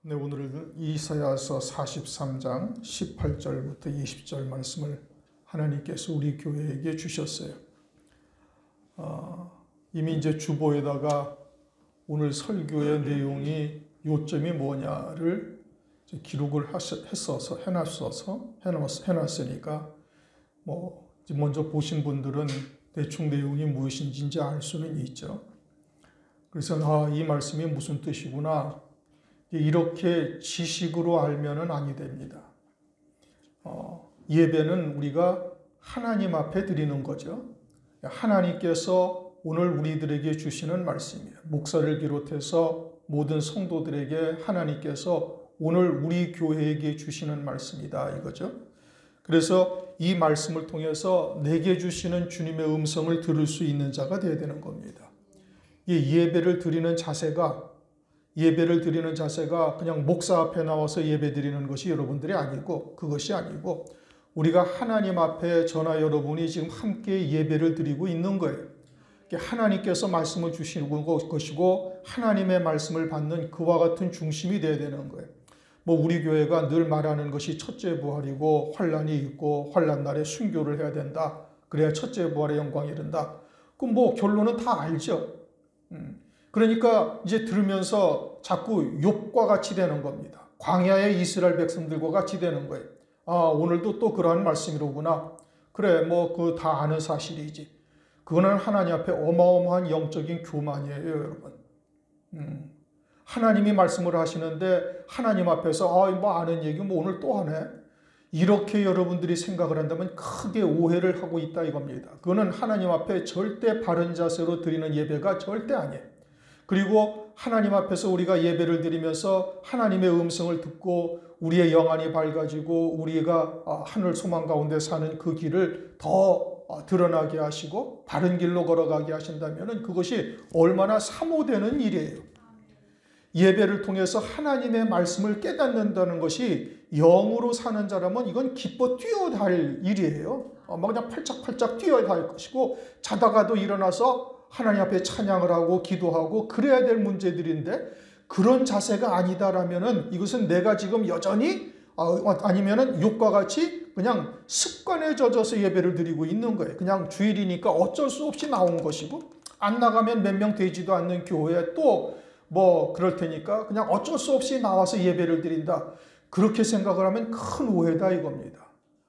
네, 오늘은 이사야서 43장 18절부터 20절 말씀을 하나님께서 우리 교회에게 주셨어요. 이미 이제 주보에다가 오늘 설교의 내용이 요점이 뭐냐를 기록을 해놨으니까 먼저 보신 분들은 대충 내용이 무엇인지 이제 알 수는 있죠. 그래서 이 말씀이 무슨 뜻이구나, 이렇게 지식으로 알면은 아니 됩니다. 예배는 우리가 하나님 앞에 드리는 거죠. 하나님께서 오늘 우리들에게 주시는 말씀이에요. 목사를 비롯해서 모든 성도들에게 하나님께서 오늘 우리 교회에게 주시는 말씀이다 이거죠. 그래서 이 말씀을 통해서 내게 주시는 주님의 음성을 들을 수 있는 자가 되어야 되는 겁니다. 예배를 드리는 자세가 그냥 목사 앞에 나와서 예배 드리는 것이 여러분들이 아니고, 그것이 아니고 우리가 하나님 앞에 저나 여러분이 지금 함께 예배를 드리고 있는 거예요. 하나님께서 말씀을 주시는 것이고 하나님의 말씀을 받는 그와 같은 중심이 되어야 되는 거예요. 우리 교회가 늘 말하는 것이 첫째 부활이고 환난이 있고 환난 날에 순교를 해야 된다. 그래야 첫째 부활의 영광이 이른다. 그럼 결론은 다 알죠. 그러니까 이제 들으면서 자꾸 욥과 같이 되는 겁니다. 광야의 이스라엘 백성들과 같이 되는 거예요. 오늘도 또 그러한 말씀이로구나. 그래, 그거 다 아는 사실이지. 그거는 하나님 앞에 어마어마한 영적인 교만이에요, 여러분. 하나님이 말씀을 하시는데 하나님 앞에서 아는 얘기 오늘 또 하네. 이렇게 여러분들이 생각을 한다면 크게 오해를 하고 있다 이겁니다. 그거는 하나님 앞에 절대 바른 자세로 드리는 예배가 절대 아니에요. 그리고 하나님 앞에서 우리가 예배를 드리면서 하나님의 음성을 듣고 우리의 영안이 밝아지고 우리가 하늘 소망 가운데 사는 그 길을 더 드러나게 하시고 바른 길로 걸어가게 하신다면 그것이 얼마나 사모되는 일이에요. 예배를 통해서 하나님의 말씀을 깨닫는다는 것이 영으로 사는 자라면 이건 기뻐 뛰어야 할 일이에요. 그냥 팔짝팔짝 뛰어야 할 것이고 자다가도 일어나서 하나님 앞에 찬양을 하고 기도하고 그래야 될 문제들인데, 그런 자세가 아니다라면은 이것은 내가 지금 여전히 아니면은 욥과 같이 그냥 습관에 젖어서 예배를 드리고 있는 거예요. 그냥 주일이니까 어쩔 수 없이 나온 것이고, 안 나가면 몇 명 되지도 않는 교회에 또 그럴 테니까 그냥 어쩔 수 없이 나와서 예배를 드린다. 그렇게 생각을 하면 큰 오해다 이겁니다.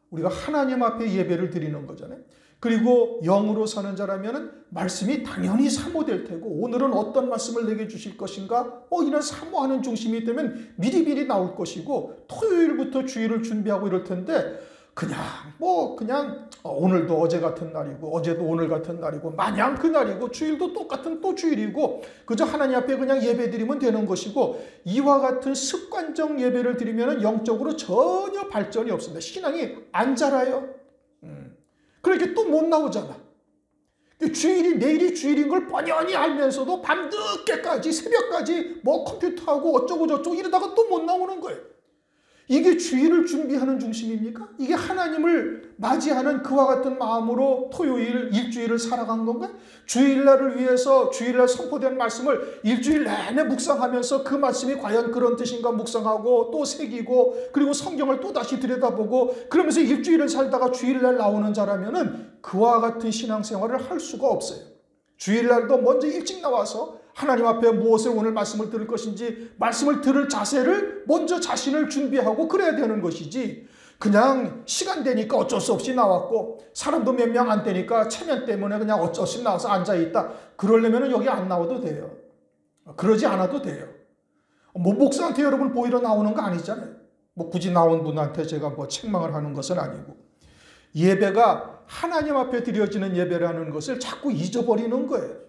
우리가 하나님 앞에 예배를 드리는 거잖아요. 그리고 영으로 사는 자라면 말씀이 당연히 사모될 테고, 오늘은 어떤 말씀을 내게 주실 것인가? 이런 사모하는 중심이 되면 미리미리 나올 것이고, 토요일부터 주일을 준비하고 이럴 텐데 그냥 오늘도 어제 같은 날이고 어제도 오늘 같은 날이고 마냥 그 날이고 주일도 똑같은 또 주일이고 그저 하나님 앞에 그냥 예배 드리면 되는 것이고, 이와 같은 습관적 예배를 드리면 영적으로 전혀 발전이 없습니다. 신앙이 안 자라요. 그렇게 또 못 나오잖아. 내일이 주일인 걸 뻔히 알면서도 밤늦게까지 새벽까지 컴퓨터하고 어쩌고 저쩌고 이러다가 또 못 나오는 거예요. 이게 주일을 준비하는 중심입니까? 이게 하나님을 맞이하는 그와 같은 마음으로 토요일, 일주일을 살아간 건가? 주일날을 위해서 주일날 선포된 말씀을 일주일 내내 묵상하면서 그 말씀이 과연 그런 뜻인가 묵상하고 또 새기고, 그리고 성경을 또 다시 들여다보고 그러면서 일주일을 살다가 주일날 나오는 자라면은 그와 같은 신앙생활을 할 수가 없어요. 주일날도 먼저 일찍 나와서 하나님 앞에 무엇을 오늘 말씀을 들을 것인지 말씀을 들을 자세를 먼저 자신을 준비하고 그래야 되는 것이지, 그냥 시간 되니까 어쩔 수 없이 나왔고 사람도 몇 명 안 되니까 체면 때문에 그냥 어쩔 수 없이 나와서 앉아있다. 그러려면 여기 안 나와도 돼요. 그러지 않아도 돼요. 목사한테 여러분 보이러 나오는 거 아니잖아요. 굳이 나온 분한테 제가 책망을 하는 것은 아니고, 예배가 하나님 앞에 드려지는 예배라는 것을 자꾸 잊어버리는 거예요.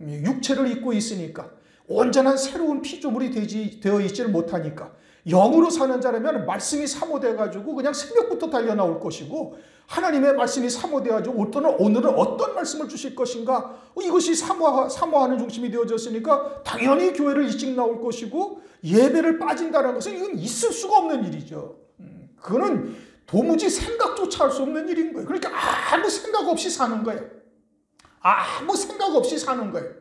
육체를 입고 있으니까, 온전한 새로운 피조물이 되어 있지를 못하니까. 영으로 사는 자라면 말씀이 사모돼가지고 그냥 새벽부터 달려나올 것이고, 하나님의 말씀이 사모돼가지고 오늘은 어떤 말씀을 주실 것인가, 이것이 사모하는 중심이 되어졌으니까 당연히 교회를 일찍 나올 것이고, 예배를 빠진다는 것은 이건 있을 수가 없는 일이죠. 그거는 도무지 생각조차 할 수 없는 일인 거예요. 그러니까 아무 생각 없이 사는 거예요. 아무 생각 없이 사는 거예요.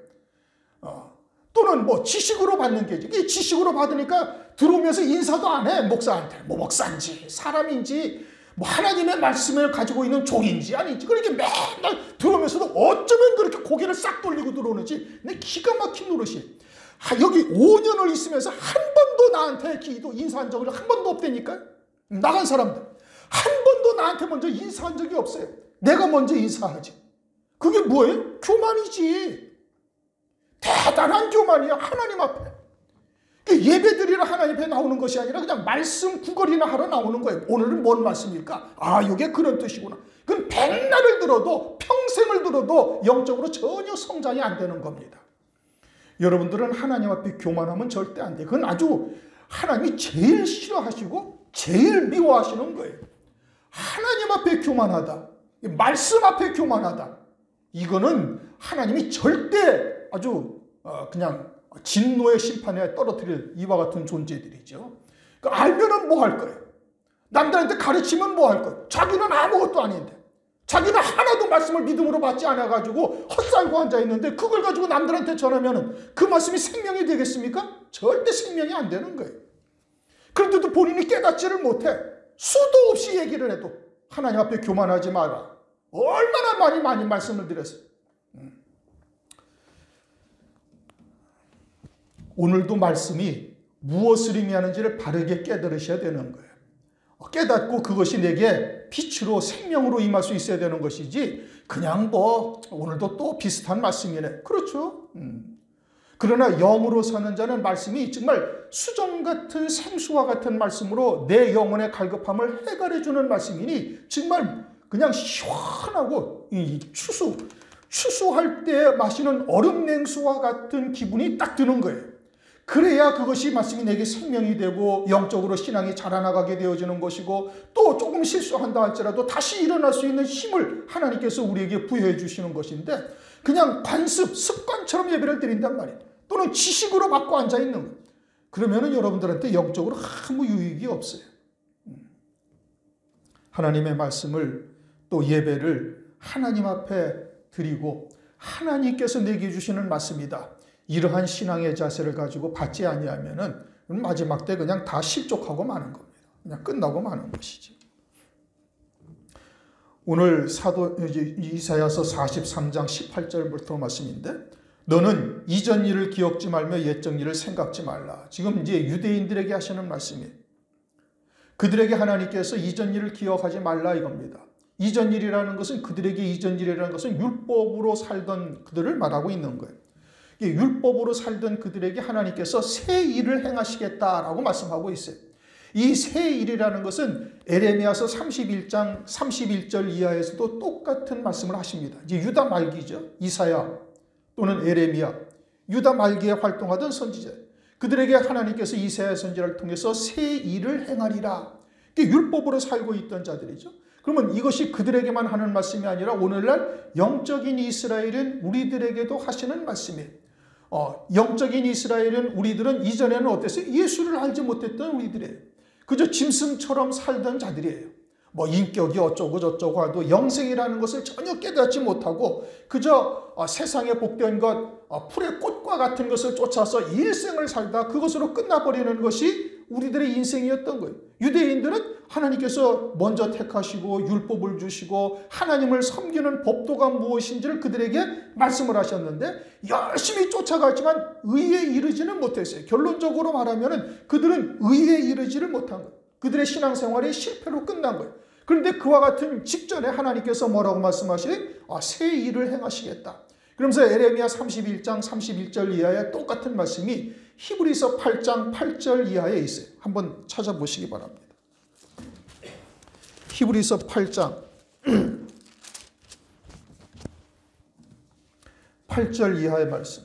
또는 뭐 지식으로 받는 게지. 이 지식으로 받으니까 들어오면서 인사도 안 해. 목사한테. 뭐 목사인지 사람인지 뭐 하나님의 말씀을 가지고 있는 종인지 아닌지. 그렇게 맨날 들어오면서도 어쩌면 그렇게 고개를 싹 돌리고 들어오는지 내 기가 막힌 노릇이. 여기 5년을 있으면서 한 번도 나한테 기도 인사한 적이 한 번도 없다니까. 나간 사람들 한 번도 나한테 먼저 인사한 적이 없어요. 내가 먼저 인사하지. 그게 뭐예요? 교만이지. 대단한 교만이야. 하나님 앞에. 예배드리러 하나님 앞에 나오는 것이 아니라 그냥 말씀 구걸이나 하러 나오는 거예요. 오늘은 뭔 말씀일까? 이게 그런 뜻이구나. 그건 백날을 들어도 평생을 들어도 영적으로 전혀 성장이 안 되는 겁니다. 여러분들은 하나님 앞에 교만하면 절대 안 돼요. 그건 아주 하나님이 제일 싫어하시고 제일 미워하시는 거예요. 하나님 앞에 교만하다. 말씀 앞에 교만하다. 이거는 하나님이 절대 아주 그냥 진노의 심판에 떨어뜨릴 이와 같은 존재들이죠. 그러니까 알면은 뭐 할 거예요? 남들한테 가르치면 뭐 할 거예요? 자기는 아무것도 아닌데. 자기는 하나도 말씀을 믿음으로 받지 않아가지고 헛살고 앉아있는데 그걸 가지고 남들한테 전하면은 그 말씀이 생명이 되겠습니까? 절대 생명이 안 되는 거예요. 그런데도 본인이 깨닫지를 못해. 수도 없이 얘기를 해도 하나님 앞에 교만하지 마라. 얼마나 많이 말씀을 드렸어요. 오늘도 말씀이 무엇을 의미하는지를 바르게 깨달으셔야 되는 거예요. 깨닫고 그것이 내게 빛으로 생명으로 임할 수 있어야 되는 것이지 그냥 뭐 오늘도 또 비슷한 말씀이네. 그렇죠. 그러나 영으로 사는 자는 말씀이 정말 수정 같은 생수와 같은 말씀으로 내 영혼의 갈급함을 해결해 주는 말씀이니 정말 그냥 시원하고 추수할 때 마시는 얼음 냉수와 같은 기분이 딱 드는 거예요. 그래야 그것이 말씀이 내게 생명이 되고 영적으로 신앙이 자라나가게 되어지는 것이고 또 조금 실수한다 할지라도 다시 일어날 수 있는 힘을 하나님께서 우리에게 부여해 주시는 것인데 그냥 관습, 습관처럼 예배를 드린단 말이에요. 또는 지식으로 받고 앉아있는 거예요. 그러면은 여러분들한테 영적으로 아무 유익이 없어요. 하나님의 말씀을 또 예배를 하나님 앞에 드리고 하나님께서 내게 주시는 말씀이다. 이러한 신앙의 자세를 가지고 받지 아니하면은 마지막 때 그냥 다 실족하고 마는 겁니다. 그냥 끝나고 마는 것이지. 오늘 이사야서 43장 18절부터 말씀인데 너는 이전 일을 기억지 말며 옛적 일을 생각지 말라. 지금 이제 유대인들에게 하시는 말씀이에요. 그들에게 하나님께서 이전 일을 기억하지 말라 이겁니다. 이전 일이라는 것은 그들에게 이전 일이라는 것은 율법으로 살던 그들을 말하고 있는 거예요. 율법으로 살던 그들에게 하나님께서 새 일을 행하시겠다라고 말씀하고 있어요. 이 새 일이라는 것은 에레미야서 31장 31절 이하에서도 똑같은 말씀을 하십니다. 이제 유다 말기죠. 이사야 또는 에레미야, 유다 말기에 활동하던 선지자. 그들에게 하나님께서 이사야 선지자를 통해서 새 일을 행하리라. 율법으로 살고 있던 자들이죠. 그러면 이것이 그들에게만 하는 말씀이 아니라 오늘날 영적인 이스라엘은 우리들에게도 하시는 말씀이에요. 영적인 이스라엘은 우리들은 이전에는 어땠어요? 예수를 알지 못했던 우리들이에요. 그저 짐승처럼 살던 자들이에요. 뭐 인격이 어쩌고 저쩌고 하도 영생이라는 것을 전혀 깨닫지 못하고 그저 세상에 복된 것, 풀의 꽃과 같은 것을 쫓아서 일생을 살다 그것으로 끝나버리는 것이 우리들의 인생이었던 거예요. 유대인들은 하나님께서 먼저 택하시고 율법을 주시고 하나님을 섬기는 법도가 무엇인지를 그들에게 말씀을 하셨는데 열심히 쫓아갔지만 의에 이르지는 못했어요. 결론적으로 말하면 그들은 의에 이르지를 못한 거예요. 그들의 신앙생활이 실패로 끝난 거예요. 그런데 그와 같은 직전에 하나님께서 뭐라고 말씀하시니? 새 일을 행하시겠다. 그러면서 에레미야 31장 31절 이하에 똑같은 말씀이 히브리서 8장 8절 이하에 있어요. 한번 찾아보시기 바랍니다. 히브리서 8장 8절 이하의 말씀.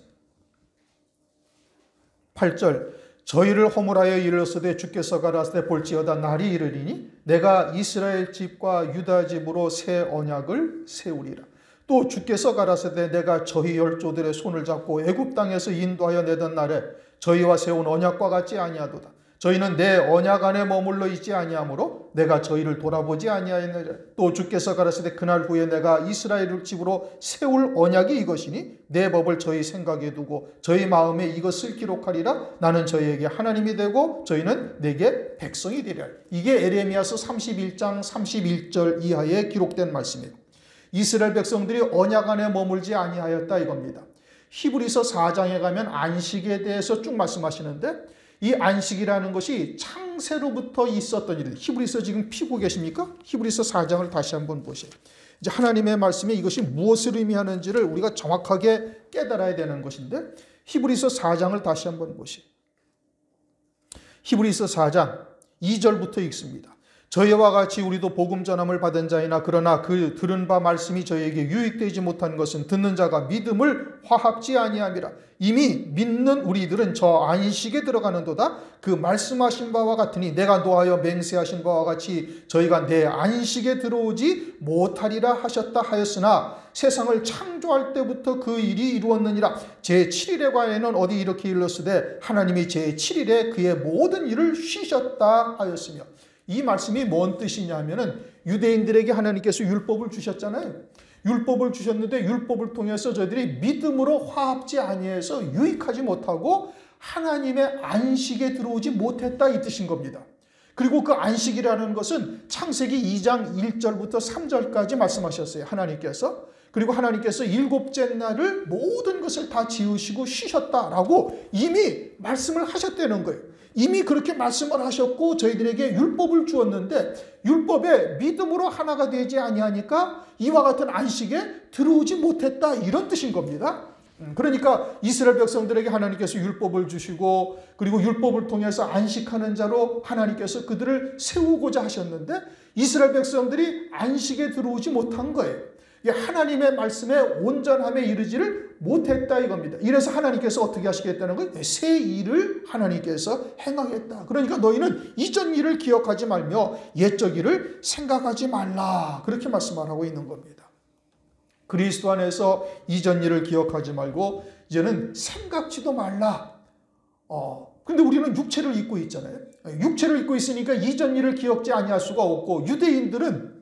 8절 저희를 허물하여 이르렀으되 주께서 가라사대 볼지어다 날이 이르리니 내가 이스라엘 집과 유다 집으로 새 언약을 세우리라. 또 주께서 가라사대 내가 저희 열조들의 손을 잡고 애굽 땅에서 인도하여 내던 날에 저희와 세운 언약과 같지 아니하도다. 저희는 내 언약 안에 머물러 있지 아니하므로 내가 저희를 돌아보지 아니하였느니라. 또 주께서 가라사대 그날 후에 내가 이스라엘 집으로 세울 언약이 이것이니 내 법을 저희 생각에 두고 저희 마음에 이것을 기록하리라. 나는 저희에게 하나님이 되고 저희는 내게 백성이 되리라. 이게 에레미야서 31장 31절 이하에 기록된 말씀이에요. 이스라엘 백성들이 언약 안에 머물지 아니하였다 이겁니다. 히브리서 4장에 가면 안식에 대해서 쭉 말씀하시는데 이 안식이라는 것이 창세로부터 있었던 일이에요. 히브리서 지금 피고 계십니까? 히브리서 4장을 다시 한번 보세요. 이제 하나님의 말씀에 이것이 무엇을 의미하는지를 우리가 정확하게 깨달아야 되는 것인데 히브리서 4장을 다시 한번 보세요. 히브리서 4장 2절부터 읽습니다. 저희와 같이 우리도 복음 전함을 받은 자이나 그러나 그 들은 바 말씀이 저희에게 유익되지 못한 것은 듣는 자가 믿음을 화합지 아니함이라. 이미 믿는 우리들은 저 안식에 들어가는도다. 그 말씀하신 바와 같으니 내가 노하여 맹세하신 바와 같이 저희가 내 안식에 들어오지 못하리라 하셨다 하였으나 세상을 창조할 때부터 그 일이 이루었느니라. 제7일에 관해는 어디 이렇게 일렀으되 하나님이 제7일에 그의 모든 일을 쉬셨다 하였으며. 이 말씀이 뭔 뜻이냐면은 유대인들에게 하나님께서 율법을 주셨잖아요. 율법을 주셨는데 율법을 통해서 저희들이 믿음으로 화합지 아니해서 유익하지 못하고 하나님의 안식에 들어오지 못했다 이 뜻인 겁니다. 그리고 그 안식이라는 것은 창세기 2장 1절부터 3절까지 말씀하셨어요. 하나님께서. 그리고 하나님께서 일곱째 날을 모든 것을 다 지으시고 쉬셨다라고 이미 말씀을 하셨다는 거예요. 이미 그렇게 말씀을 하셨고 저희들에게 율법을 주었는데 율법에 믿음으로 하나가 되지 아니하니까 이와 같은 안식에 들어오지 못했다 이런 뜻인 겁니다. 그러니까 이스라엘 백성들에게 하나님께서 율법을 주시고 그리고 율법을 통해서 안식하는 자로 하나님께서 그들을 세우고자 하셨는데 이스라엘 백성들이 안식에 들어오지 못한 거예요. 하나님의 말씀에 온전함에 이르지를 못했다 이겁니다. 이래서 하나님께서 어떻게 하시겠다는 거예요? 새 일을 하나님께서 행하겠다. 그러니까 너희는 이전 일을 기억하지 말며 옛적 일을 생각하지 말라. 그렇게 말씀하고 있는 겁니다. 그리스도 안에서 이전 일을 기억하지 말고 이제는 생각지도 말라. 근데 우리는 육체를 입고 있잖아요. 육체를 입고 있으니까 이전 일을 기억지 아니할 수가 없고 유대인들은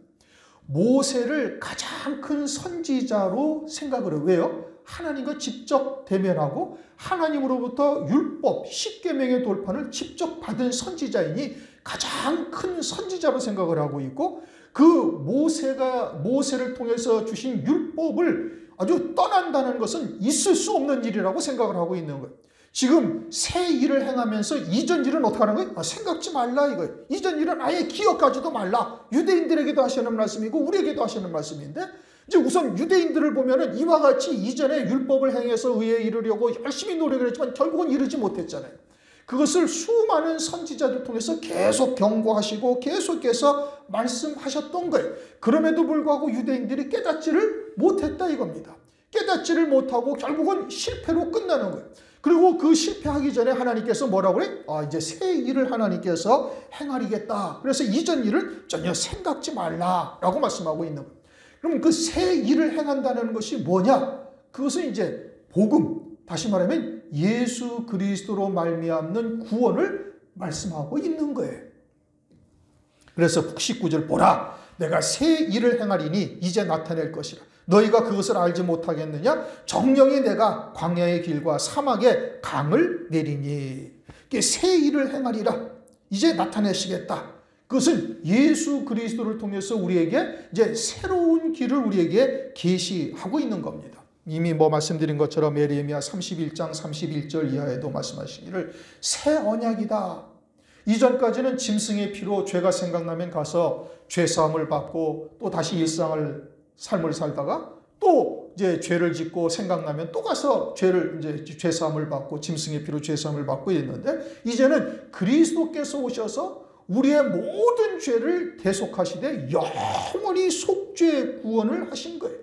모세를 가장 큰 선지자로 생각을 해요. 왜요? 하나님과 직접 대면하고 하나님으로부터 율법, 십계명의 돌판을 직접 받은 선지자이니 가장 큰 선지자로 생각을 하고 있고 그 모세를 통해서 주신 율법을 아주 떠난다는 것은 있을 수 없는 일이라고 생각을 하고 있는 거예요. 지금 새 일을 행하면서 이전 일은 어떻게 하는 거예요? 생각지 말라 이거예요. 이전 일은 아예 기억하지도 말라. 유대인들에게도 하시는 말씀이고 우리에게도 하시는 말씀인데 이제 우선 유대인들을 보면은 이와 같이 이전에 율법을 행해서 의에 이르려고 열심히 노력을 했지만 결국은 이르지 못했잖아요. 그것을 수많은 선지자들 통해서 계속 경고하시고 계속해서 말씀하셨던 거예요. 그럼에도 불구하고 유대인들이 깨닫지를 못했다 이겁니다. 깨닫지를 못하고 결국은 실패로 끝나는 거예요. 그리고 그 실패하기 전에 하나님께서 뭐라고 그래? 이제 새 일을 하나님께서 행하리겠다. 그래서 이전 일을 전혀 생각지 말라라고 말씀하고 있는 거예요. 그럼 그 새 일을 행한다는 것이 뭐냐? 그것은 이제 복음, 다시 말하면 예수 그리스도로 말미암는 구원을 말씀하고 있는 거예요. 그래서 19절 보라, 내가 새 일을 행하리니 이제 나타낼 것이라. 너희가 그것을 알지 못하겠느냐? 정령이 내가 광야의 길과 사막에 강을 내리니. 새 일을 행하리라. 이제 나타내시겠다. 그것은 예수 그리스도를 통해서 우리에게 이제 새로운 길을 우리에게 계시하고 있는 겁니다. 이미 말씀드린 것처럼 에레미야 31장 31절 이하에도 말씀하시기를 새 언약이다. 이전까지는 짐승의 피로 죄가 생각나면 가서 죄사함을 받고 또 다시 삶을 살다가 또 이제 죄를 짓고 생각나면 또 가서 죄사함을 받고 짐승의 피로 죄사함을 받고 있는데 이제는 그리스도께서 오셔서 우리의 모든 죄를 대속하시되 영원히 속죄 구원을 하신 거예요.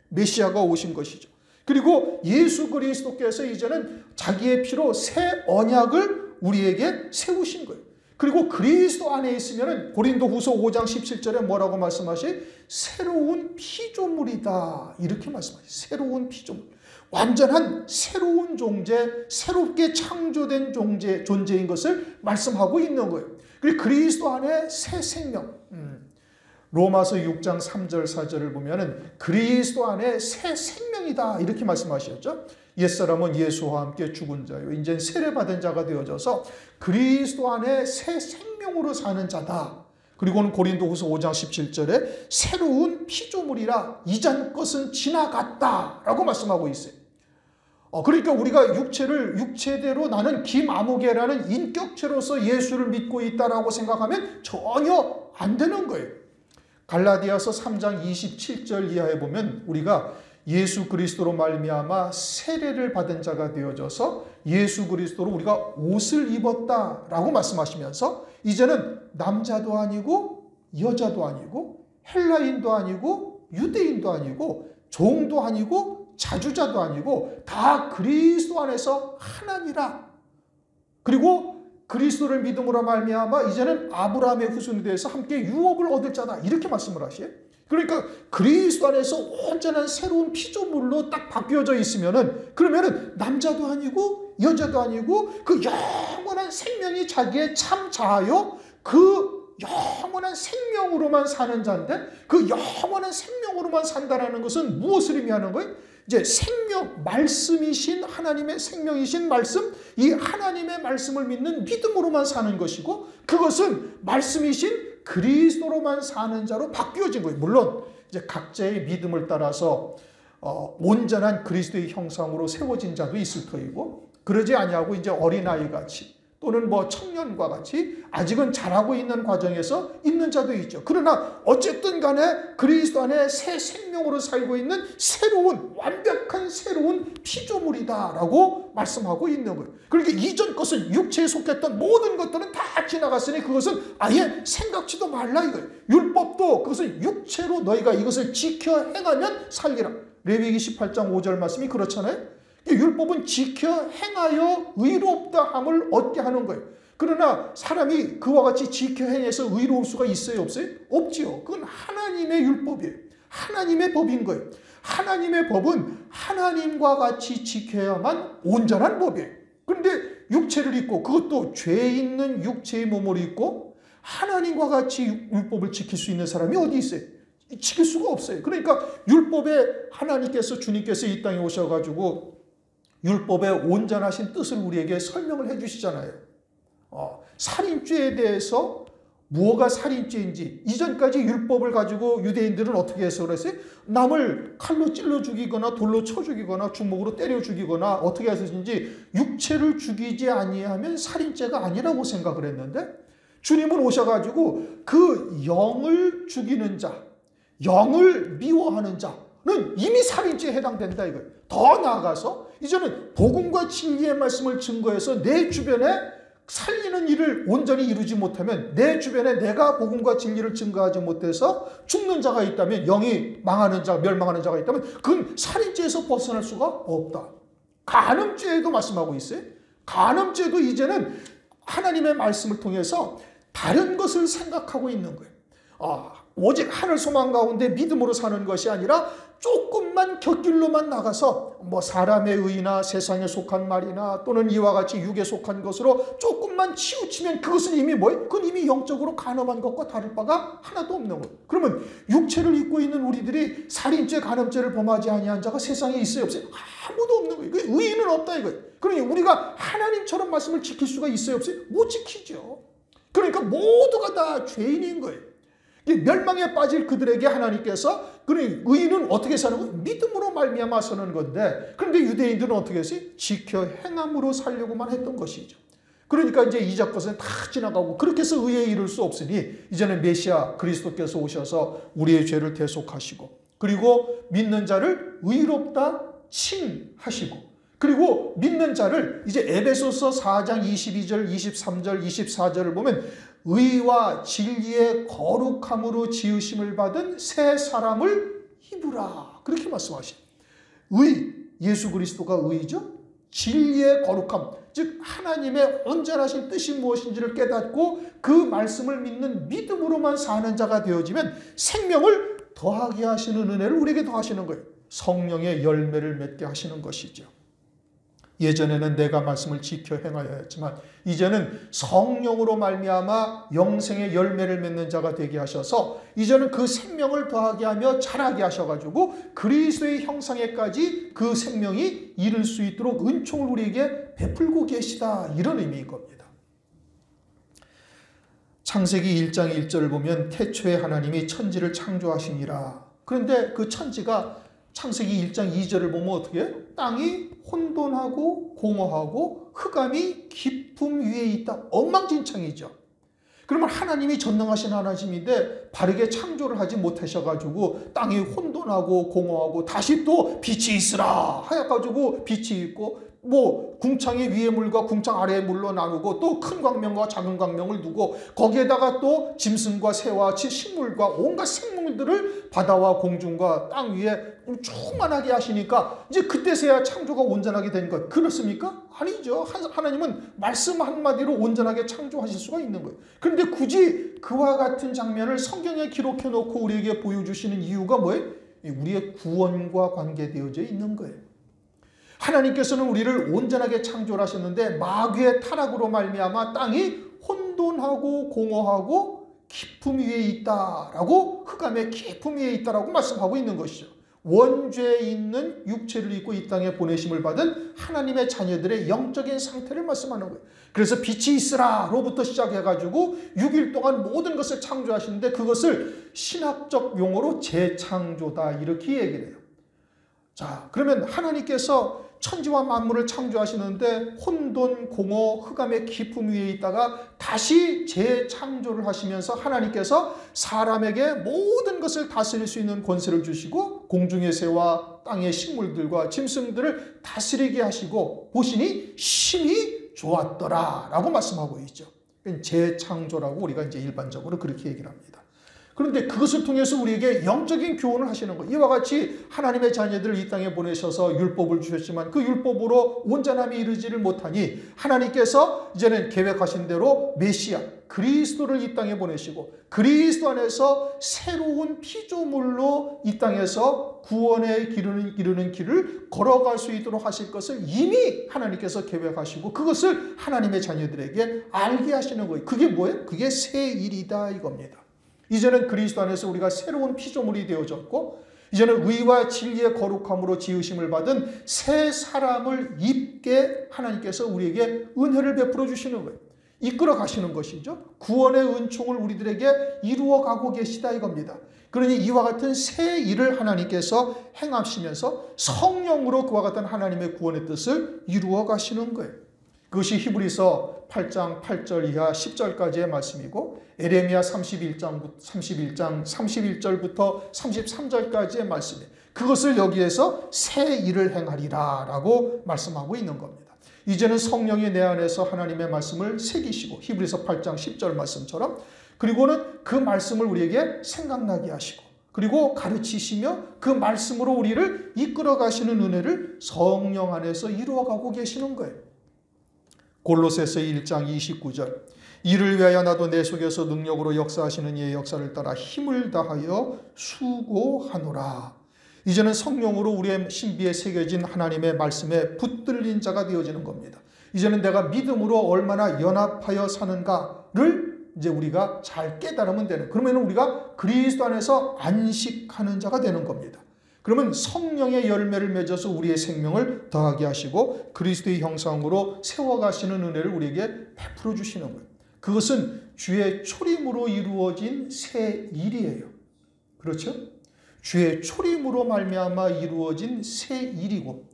메시아가 오신 것이죠. 그리고 예수 그리스도께서 이제는 자기의 피로 새 언약을 우리에게 세우신 거예요. 그리고 그리스도 안에 있으면 고린도후서 5장 17절에 뭐라고 말씀하시? 새로운 피조물이다. 이렇게 말씀하시. 새로운 피조물. 완전한 새로운 존재, 새롭게 창조된 존재인 것을 말씀하고 있는 거예요. 그리고 그리스도 안에 새 생명. 로마서 6장 3절 4절을 보면은 그리스도 안에 새 생명이다 이렇게 말씀하셨죠. 옛사람은 예수와 함께 죽은 자요 이제 세례받은 자가 되어져서 그리스도 안에 새 생명으로 사는 자다. 그리고는 고린도후서 5장 17절에 새로운 피조물이라 이전 것은 지나갔다 라고 말씀하고 있어요. 그러니까 우리가 육체대로 나는 김아무개라는 인격체로서 예수를 믿고 있다라고 생각하면 전혀 안 되는 거예요. 갈라디아서 3장 27절 이하에 보면 우리가 예수 그리스도로 말미암아 세례를 받은 자가 되어져서 예수 그리스도로 우리가 옷을 입었다라고 말씀하시면서 이제는 남자도 아니고 여자도 아니고 헬라인도 아니고 유대인도 아니고 종도 아니고 자주자도 아니고 다 그리스도 안에서 하나니라. 그리고 그리스도를 믿음으로 말미암아 이제는 아브라함의 후손이 되어서 함께 유업을 얻을 자다 이렇게 말씀을 하시에요. 그러니까 그리스도 안에서 온전한 새로운 피조물로 딱 바뀌어져 있으면은 그러면은 남자도 아니고 여자도 아니고 그 영원한 생명이 자기의 참 자아요. 그 영원한 생명으로만 사는 자인데 그 영원한 생명으로만 산다라는 것은 무엇을 의미하는 거예요? 이제 생명, 말씀이신 하나님의 생명이신 말씀, 이 하나님의 말씀을 믿는 믿음으로만 사는 것이고 그것은 말씀이신 그리스도로만 사는 자로 바뀌어진 거예요. 물론 이제 각자의 믿음을 따라서 온전한 그리스도의 형상으로 세워진 자도 있을 터이고 그러지 아니하고 이제 어린아이 같이 또는 뭐 청년과 같이 아직은 자라고 있는 과정에서 있는 자도 있죠. 그러나 어쨌든 간에 그리스도 안에 새 생명으로 살고 있는 새로운 완벽한 새로운 피조물이다라고 말씀하고 있는 거예요. 그러니까 이전 것은 육체에 속했던 모든 것들은 다 지나갔으니 그것은 아예 생각지도 말라 이거예요. 율법도 그것은 육체로 너희가 이것을 지켜 행하면 살리라. 레위기 18장 5절 말씀이 그렇잖아요. 율법은 지켜 행하여 의롭다 함을 얻게 하는 거예요. 그러나 사람이 그와 같이 지켜 행해서 의로울 수가 있어요? 없어요? 없지요. 그건 하나님의 율법이에요. 하나님의 법인 거예요. 하나님의 법은 하나님과 같이 지켜야만 온전한 법이에요. 그런데 육체를 입고 그것도 죄 있는 육체의 몸을 입고 하나님과 같이 율법을 지킬 수 있는 사람이 어디 있어요? 지킬 수가 없어요. 그러니까 율법에 하나님께서 주님께서 이 땅에 오셔가지고 율법의 온전하신 뜻을 우리에게 설명을 해 주시잖아요. 살인죄에 대해서 무엇가 살인죄인지 이전까지 율법을 가지고 유대인들은 어떻게 해서 그랬어요? 남을 칼로 찔러 죽이거나 돌로 쳐 죽이거나 주먹으로 때려 죽이거나 어떻게 해서든지 육체를 죽이지 아니하면 살인죄가 아니라고 생각을 했는데 주님은 오셔가지고 그 영을 죽이는 자, 영을 미워하는 자는 이미 살인죄에 해당된다 이거예요. 더 나아가서 이제는 복음과 진리의 말씀을 증거해서 내 주변에 살리는 일을 온전히 이루지 못하면 내 주변에 내가 복음과 진리를 증거하지 못해서 죽는 자가 있다면 영이 망하는 자, 멸망하는 자가 있다면 그건 살인죄에서 벗어날 수가 없다. 간음죄에도 말씀하고 있어요. 간음죄도 이제는 하나님의 말씀을 통해서 다른 것을 생각하고 있는 거예요. 오직 하늘 소망 가운데 믿음으로 사는 것이 아니라 조금만 곁길로만 나가서 뭐 사람의 의나 세상에 속한 말이나 또는 이와 같이 육에 속한 것으로 조금만 치우치면 그것은 이미 뭐예요? 그건 이미 영적으로 간음한 것과 다를 바가 하나도 없는 거예요. 그러면 육체를 입고 있는 우리들이 살인죄, 간음죄를 범하지 아니한 자가 세상에 있어요? 없어요? 아무도 없는 거예요. 의인은 없다 이거예요. 그러니 우리가 하나님처럼 말씀을 지킬 수가 있어요? 없어요? 못 지키죠. 그러니까 모두가 다 죄인인 거예요. 멸망에 빠질 그들에게 하나님께서 그러니 의인은 어떻게 사는 거예요? 믿음으로 말미암아 사는 건데 그런데 유대인들은 어떻게 했어요? 지켜 행함으로 살려고만 했던 것이죠. 그러니까 이제 이전 것은 다 지나가고 그렇게 해서 의에 이를 수 없으니 이제는 메시아 그리스도께서 오셔서 우리의 죄를 대속하시고 그리고 믿는 자를 의롭다 칭하시고 그리고 믿는 자를 이제 에베소서 4장 22절, 23절, 24절을 보면 의와 진리의 거룩함으로 지으심을 받은 새 사람을 입으라. 그렇게 말씀하시죠. 의, 예수 그리스도가 의죠. 진리의 거룩함, 즉 하나님의 온전하신 뜻이 무엇인지를 깨닫고 그 말씀을 믿는 믿음으로만 사는 자가 되어지면 생명을 더하게 하시는 은혜를 우리에게 더하시는 거예요. 성령의 열매를 맺게 하시는 것이죠. 예전에는 내가 말씀을 지켜 행하여 했지만 이제는 성령으로 말미암아 영생의 열매를 맺는 자가 되게 하셔서 이제는 그 생명을 더하게 하며 자라게 하셔가지고 그리스도의 형상에까지 그 생명이 이를 수 있도록 은총을 우리에게 베풀고 계시다, 이런 의미인 겁니다. 창세기 1장 1절을 보면 태초에 하나님이 천지를 창조하시니라. 그런데 그 천지가 창세기 1장 2절을 보면 어떻게 해요? 땅이 혼돈하고 공허하고 흑암이 깊음 위에 있다. 엉망진창이죠. 그러면 하나님이 전능하신 하나님인데 바르게 창조를 하지 못하셔가지고 땅이 혼돈하고 공허하고 다시 또 빛이 있으라 하여가지고 빛이 있고 뭐 궁창의 위의 물과 궁창 아래의 물로 나누고 또 큰 광명과 작은 광명을 두고 거기에다가 또 짐승과 새와 식물과 온갖 생물들을 바다와 공중과 땅 위에 충만하게 하시니까 이제 그때서야 창조가 온전하게 된 것. 그렇습니까? 아니죠. 하나님은 말씀 한마디로 온전하게 창조하실 수가 있는 거예요. 그런데 굳이 그와 같은 장면을 성경에 기록해 놓고 우리에게 보여주시는 이유가 뭐예요? 우리의 구원과 관계되어져 있는 거예요. 하나님께서는 우리를 온전하게 창조를 하셨는데 마귀의 타락으로 말미암아 땅이 혼돈하고 공허하고 깊음 위에 있다라고, 흑암의 깊음 위에 있다라고 말씀하고 있는 것이죠. 원죄에 있는 육체를 입고 이 땅에 보내심을 받은 하나님의 자녀들의 영적인 상태를 말씀하는 거예요. 그래서 빛이 있으라로부터 시작해가지고 6일 동안 모든 것을 창조하시는데 그것을 신학적 용어로 재창조다, 이렇게 얘기를 해요. 자, 그러면 하나님께서 천지와 만물을 창조하시는데 혼돈, 공허, 흑암의 깊음 위에 있다가 다시 재창조를 하시면서 하나님께서 사람에게 모든 것을 다스릴 수 있는 권세를 주시고 공중의 새와 땅의 식물들과 짐승들을 다스리게 하시고 보시니 심히 좋았더라 라고 말씀하고 있죠. 재창조라고 우리가 이제 일반적으로 그렇게 얘기를 합니다. 그런데 그것을 통해서 우리에게 영적인 교훈을 하시는 거예요. 이와 같이 하나님의 자녀들을 이 땅에 보내셔서 율법을 주셨지만 그 율법으로 온전함이 이르지를 못하니 하나님께서 이제는 계획하신 대로 메시아 그리스도를 이 땅에 보내시고 그리스도 안에서 새로운 피조물로 이 땅에서 구원의 이르는 길을 걸어갈 수 있도록 하실 것을 이미 하나님께서 계획하시고 그것을 하나님의 자녀들에게 알게 하시는 거예요. 그게 뭐예요? 그게 새 일이다, 이겁니다. 이제는 그리스도 안에서 우리가 새로운 피조물이 되어졌고 이제는 의와 진리의 거룩함으로 지으심을 받은 새 사람을 입게 하나님께서 우리에게 은혜를 베풀어 주시는 거예요. 이끌어 가시는 것이죠. 구원의 은총을 우리들에게 이루어 가고 계시다, 이겁니다. 그러니 이와 같은 새 일을 하나님께서 행하시면서 성령으로 그와 같은 하나님의 구원의 뜻을 이루어 가시는 거예요. 그것이 히브리서 8장 8절 이하 10절까지의 말씀이고 에레미야 31장 31절부터 33절까지의 말씀이에요. 그것을 여기에서 새 일을 행하리라 라고 말씀하고 있는 겁니다. 이제는 성령이 내 안에서 하나님의 말씀을 새기시고 히브리서 8장 10절 말씀처럼 그리고는 그 말씀을 우리에게 생각나게 하시고 그리고 가르치시며 그 말씀으로 우리를 이끌어 가시는 은혜를 성령 안에서 이루어가고 계시는 거예요. 골로새서 1장 29절 이를 위하여 나도 내 속에서 능력으로 역사하시는 이의 역사를 따라 힘을 다하여 수고하노라. 이제는 성령으로 우리의 신비에 새겨진 하나님의 말씀에 붙들린 자가 되어지는 겁니다. 이제는 내가 믿음으로 얼마나 연합하여 사는가를 이제 우리가 잘 깨달으면 되는, 그러면 우리가 그리스도 안에서 안식하는 자가 되는 겁니다. 그러면 성령의 열매를 맺어서 우리의 생명을 더하게 하시고 그리스도의 형상으로 세워가시는 은혜를 우리에게 베풀어 주시는 거예요. 그것은 주의 초림으로 이루어진 새 일이에요. 그렇죠? 주의 초림으로 말미암아 이루어진 새 일이고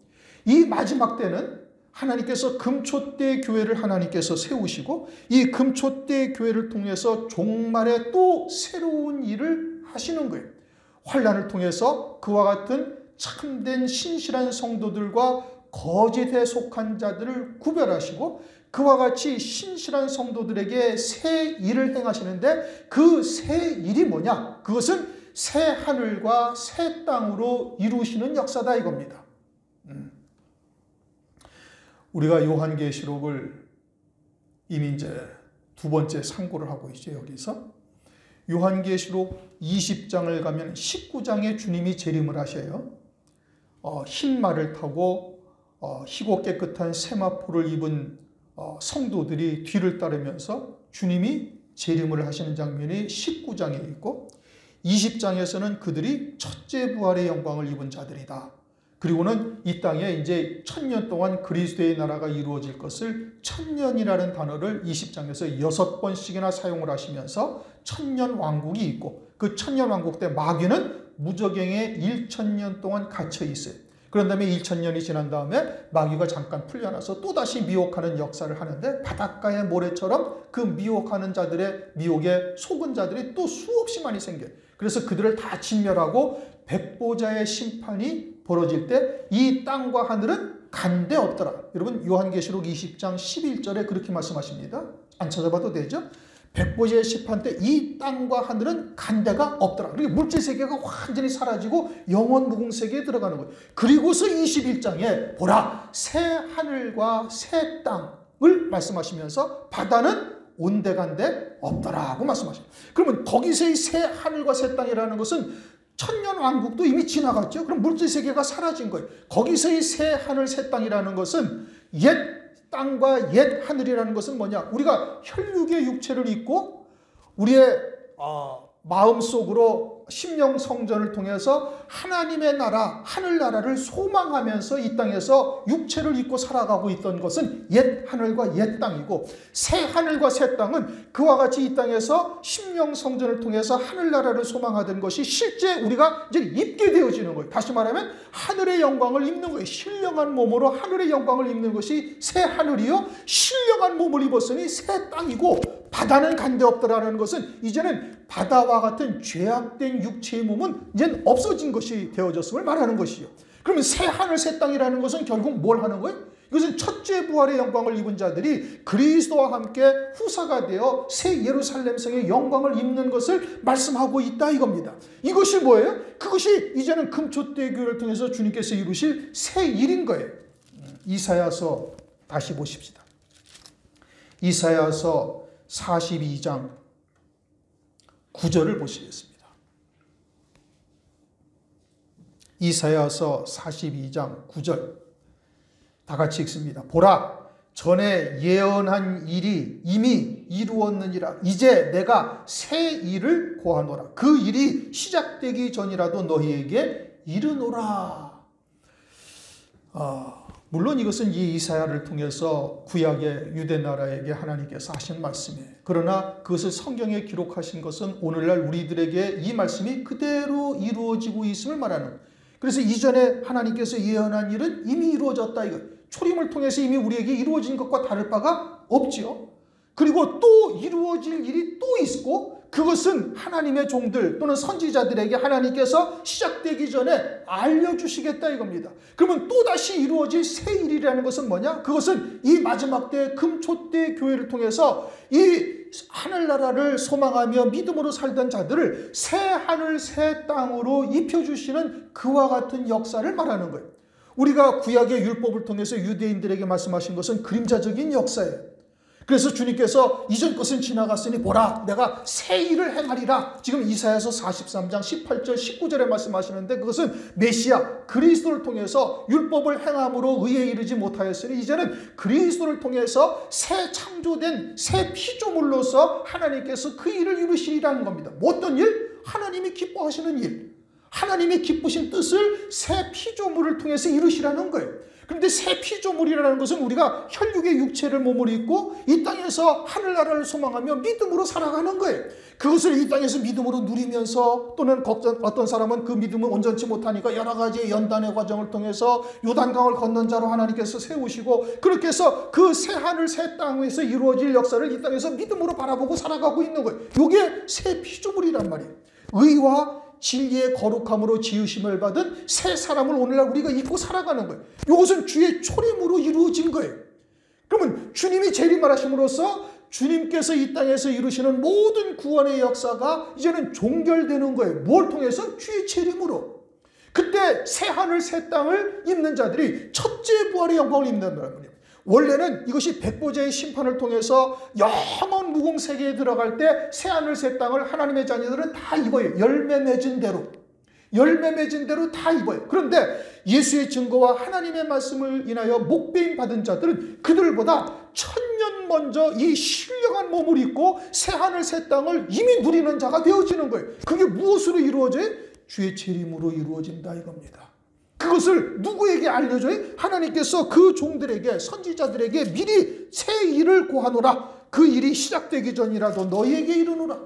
이 마지막 때는 하나님께서 금초대 교회를 하나님께서 세우시고 이 금초대 교회를 통해서 종말에 또 새로운 일을 하시는 거예요. 환난을 통해서 그와 같은 참된 신실한 성도들과 거짓에 속한 자들을 구별하시고 그와 같이 신실한 성도들에게 새 일을 행하시는데 그 새 일이 뭐냐? 그것은 새 하늘과 새 땅으로 이루시는 역사다, 이겁니다. 우리가 요한계시록을 이미 이제 두 번째 상고를 하고 있죠, 여기서. 요한계시록 20장을 가면 19장에 주님이 재림을 하셔요. 흰 말을 타고 희고 깨끗한 세마포를 입은 성도들이 뒤를 따르면서 주님이 재림을 하시는 장면이 19장에 있고 20장에서는 그들이 첫째 부활의 영광을 입은 자들이다. 그리고는 이 땅에 이제 1000년 동안 그리스도의 나라가 이루어질 것을 1000년이라는 단어를 20장에서 6번씩이나 사용을 하시면서 1000년 왕국이 있고 그 1000년 왕국 때 마귀는 무저갱에 1000년 동안 갇혀 있어요. 그런 다음에 1000년이 지난 다음에 마귀가 잠깐 풀려나서 또다시 미혹하는 역사를 하는데 바닷가의 모래처럼 그 미혹하는 자들의 미혹에 속은 자들이 또 수없이 많이 생겨요. 그래서 그들을 다 진멸하고 백보자의 심판이 벌어질 때 이 땅과 하늘은 간데 없더라. 여러분 요한계시록 20장 11절에 그렇게 말씀하십니다. 안 찾아봐도 되죠? 백보자의 심판 때 이 땅과 하늘은 간데가 없더라. 그러니까 물질 세계가 완전히 사라지고 영원 무궁 세계에 들어가는 거예요. 그리고서 21장에 보라 새 하늘과 새 땅을 말씀하시면서 바다는 온데간데 없더라고 말씀하셔요. 그러면 거기서의 새 하늘과 새 땅이라는 것은 천년 왕국도 이미 지나갔죠. 그럼 물질 세계가 사라진 거예요. 거기서의 새 하늘 새 땅이라는 것은 옛 땅과 옛 하늘이라는 것은 뭐냐? 우리가 혈육의 육체를 입고 우리의 마음속으로 심령 성전을 통해서 하나님의 나라, 하늘나라를 소망하면서 이 땅에서 육체를 입고 살아가고 있던 것은 옛 하늘과 옛 땅이고 새 하늘과 새 땅은 그와 같이 이 땅에서 심령 성전을 통해서 하늘나라를 소망하던 것이 실제 우리가 이제 입게 되어지는 거예요. 다시 말하면 하늘의 영광을 입는 거예요. 신령한 몸으로 하늘의 영광을 입는 것이 새 하늘이요. 신령한 몸을 입었으니 새 땅이고 바다는 간데 없더라는 것은 이제는 바다와 같은 죄악된 육체의 몸은 이제는 없어진 것이 되어졌음을 말하는 것이요. 그러면 새 하늘 새 땅이라는 것은 결국 뭘 하는 거예요? 이것은 첫째 부활의 영광을 입은 자들이 그리스도와 함께 후사가 되어 새 예루살렘 성의 영광을 입는 것을 말씀하고 있다 이겁니다. 이것이 뭐예요? 그것이 이제는 금초대 교회를 통해서 주님께서 이루실 새 일인 거예요. 이사야서 다시 보십시다. 이사야서 42장 9절을 보시겠습니다. 이사야서 42장 9절 다 같이 읽습니다. 보라 전에 예언한 일이 이미 이루었느니라. 이제 내가 새 일을 고하노라. 그 일이 시작되기 전이라도 너희에게 이르노라. 물론 이것은 이 이사야를 통해서 구약의 유대 나라에게 하나님께서 하신 말씀이에요. 그러나 그것을 성경에 기록하신 것은 오늘날 우리들에게 이 말씀이 그대로 이루어지고 있음을 말하는 거예요. 그래서 이전에 하나님께서 예언한 일은 이미 이루어졌다 이거. 초림을 통해서 이미 우리에게 이루어진 것과 다를 바가 없지요. 그리고 또 이루어질 일이 또 있고 그것은 하나님의 종들 또는 선지자들에게 하나님께서 시작되기 전에 알려주시겠다 이겁니다. 그러면 또다시 이루어질 새 일이라는 것은 뭐냐? 그것은 이 마지막 때 금초대 교회를 통해서 이 하늘나라를 소망하며 믿음으로 살던 자들을 새 하늘 새 땅으로 입혀주시는 그와 같은 역사를 말하는 거예요. 우리가 구약의 율법을 통해서 유대인들에게 말씀하신 것은 그림자적인 역사예요. 그래서 주님께서 이전 것은 지나갔으니 보라 내가 새 일을 행하리라. 지금 이사야서 43장 18절 19절에 말씀하시는데 그것은 메시아 그리스도를 통해서 율법을 행함으로 의에 이르지 못하였으니 이제는 그리스도를 통해서 새 창조된 새 피조물로서 하나님께서 그 일을 이루시리라는 겁니다. 어떤 일? 하나님이 기뻐하시는 일. 하나님이 기쁘신 뜻을 새 피조물을 통해서 이루시라는 거예요. 그런데 새 피조물이라는 것은 우리가 혈육의 육체를 몸을 입고 이 땅에서 하늘나라를 소망하며 믿음으로 살아가는 거예요. 그것을 이 땅에서 믿음으로 누리면서 또는 어떤 사람은 그 믿음을 온전치 못하니까 여러 가지 연단의 과정을 통해서 요단강을 건넌 자로 하나님께서 세우시고 그렇게 해서 그 새 하늘 새 땅에서 이루어질 역사를 이 땅에서 믿음으로 바라보고 살아가고 있는 거예요. 이게 새 피조물이란 말이에요. 의와 진리의 거룩함으로 지으심을 받은 새 사람을 오늘날 우리가 입고 살아가는 거예요. 이것은 주의 초림으로 이루어진 거예요. 그러면 주님이 재림하심으로써 주님께서 이 땅에서 이루시는 모든 구원의 역사가 이제는 종결되는 거예요. 뭘 통해서? 주의 재림으로. 그때 새 하늘 새 땅을 입는 자들이 첫째 부활의 영광을 입는다는 거예요. 원래는 이것이 백보자의 심판을 통해서 영원 무궁 세계에 들어갈 때 새 하늘 새 땅을 하나님의 자녀들은 다 입어요. 열매 맺은 대로. 열매 맺은 대로 다 입어요. 그런데 예수의 증거와 하나님의 말씀을 인하여 목배임 받은 자들은 그들보다 1000년 먼저 이 신령한 몸을 입고 새하늘 새 땅을 이미 누리는 자가 되어지는 거예요. 그게 무엇으로 이루어져요? 주의 재림으로 이루어진다 이겁니다. 그것을 누구에게 알려줘요? 하나님께서 그 종들에게, 선지자들에게 미리 새 일을 고하노라. 그 일이 시작되기 전이라도 너희에게 이르노라.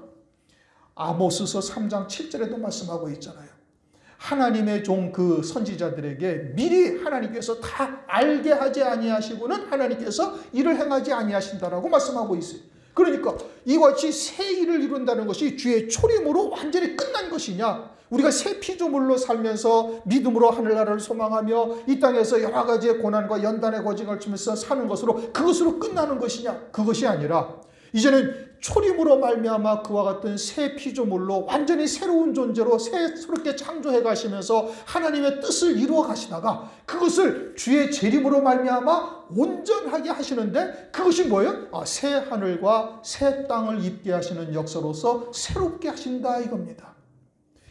아모스서 3장 7절에도 말씀하고 있잖아요. 하나님의 종 그 선지자들에게 미리 하나님께서 다 알게 하지 아니하시고는 하나님께서 일을 행하지 아니하신다라고 말씀하고 있어요. 그러니까 이와 같이 새 일을 이룬다는 것이 주의 초림으로 완전히 끝난 것이냐? 우리가 새 피조물로 살면서 믿음으로 하늘나라를 소망하며 이 땅에서 여러 가지의 고난과 연단의 고증을 치면서 사는 것으로 그것으로 끝나는 것이냐? 그것이 아니라 이제는 초림으로 말미암아 그와 같은 새 피조물로 완전히 새로운 존재로 새롭게 창조해 가시면서 하나님의 뜻을 이루어 가시다가 그것을 주의 재림으로 말미암아 온전하게 하시는데 그것이 뭐예요? 새 하늘과 새 땅을 입게 하시는 역사로서 새롭게 하신다 이겁니다.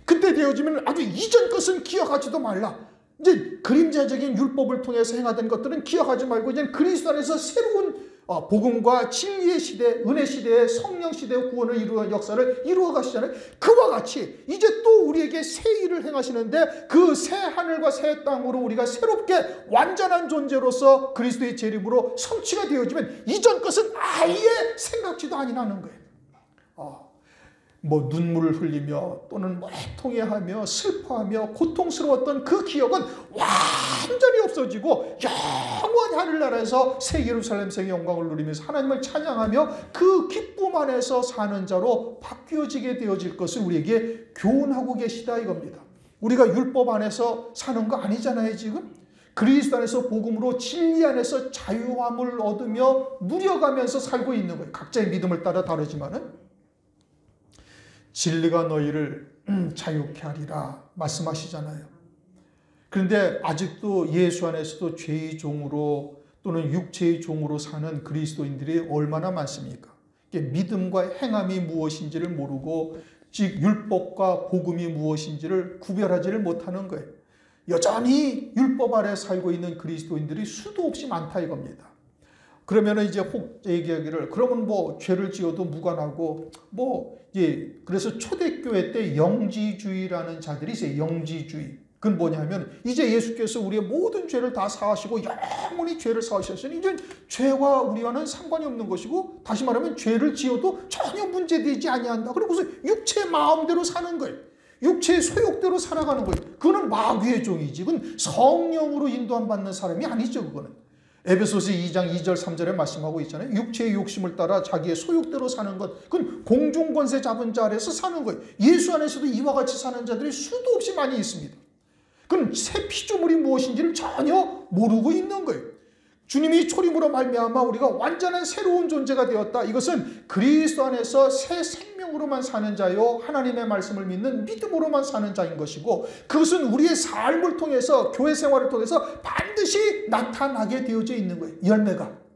그때 되어지면 아주 이전 것은 기억하지도 말라. 이제 그림자적인 율법을 통해서 행하던 것들은 기억하지 말고 이제 그리스도 안에서 새로운 복음과 진리의 시대, 은혜 시대의 성령 시대의 구원을 이루는 역사를 이루어 가시잖아요. 그와 같이 이제 또 우리에게 새 일을 행하시는데 그 새 하늘과 새 땅으로 우리가 새롭게 완전한 존재로서 그리스도의 재림으로 성취가 되어지면 이전 것은 아예 생각지도 아니하는 거예요. 뭐 눈물을 흘리며 또는 애통해하며 슬퍼하며 고통스러웠던 그 기억은 완전히 없어지고 영원히 하늘나라에서 새 예루살렘 새 영광을 누리면서 하나님을 찬양하며 그 기쁨 안에서 사는 자로 바뀌어지게 되어질 것을 우리에게 교훈하고 계시다 이겁니다. 우리가 율법 안에서 사는 거 아니잖아요 지금. 그리스도 안에서 복음으로 진리 안에서 자유함을 얻으며 누려가면서 살고 있는 거예요. 각자의 믿음을 따라 다르지만은 진리가 너희를 자유케 하리라 말씀하시잖아요. 그런데 아직도 예수 안에서도 죄의 종으로 또는 육체의 종으로 사는 그리스도인들이 얼마나 많습니까? 믿음과 행함이 무엇인지를 모르고 즉 율법과 복음이 무엇인지를 구별하지를 못하는 거예요. 여전히 율법 아래 살고 있는 그리스도인들이 수도 없이 많다 이겁니다. 그러면 이제 혹 얘기하기를 그러면 뭐 죄를 지어도 무관하고 그래서 초대교회 때 영지주의라는 자들이 있어요. 영지주의. 그건 뭐냐면 이제 예수께서 우리의 모든 죄를 다 사하시고 영원히 죄를 사하셨으니 이제 죄와 우리와는 상관이 없는 것이고 다시 말하면 죄를 지어도 전혀 문제되지 아니한다. 그리고서 육체의 마음대로 사는 거예요. 육체의 소욕대로 살아가는 거예요. 그거는 마귀의 종이지. 그건 성령으로 인도함 받는 사람이 아니죠. 그거는. 에베소서 2장 2절 3절에 말씀하고 있잖아요. 육체의 욕심을 따라 자기의 소욕대로 사는 것. 그건 공중권세 잡은 자 아래서 사는 거예요. 예수 안에서도 이와 같이 사는 자들이 수도 없이 많이 있습니다. 그건 새 피조물이 무엇인지를 전혀 모르고 있는 거예요. 주님이 초림으로 말미암아 우리가 완전한 새로운 존재가 되었다. 이것은 그리스도 안에서 새 생명으로만 사는 자요 하나님의 말씀을 믿는 믿음으로만 사는 자인 것이고 그것은 우리의 삶을 통해서 교회 생활을 통해서 반드시 나타나게 되어져 있는 거예요. 열매가.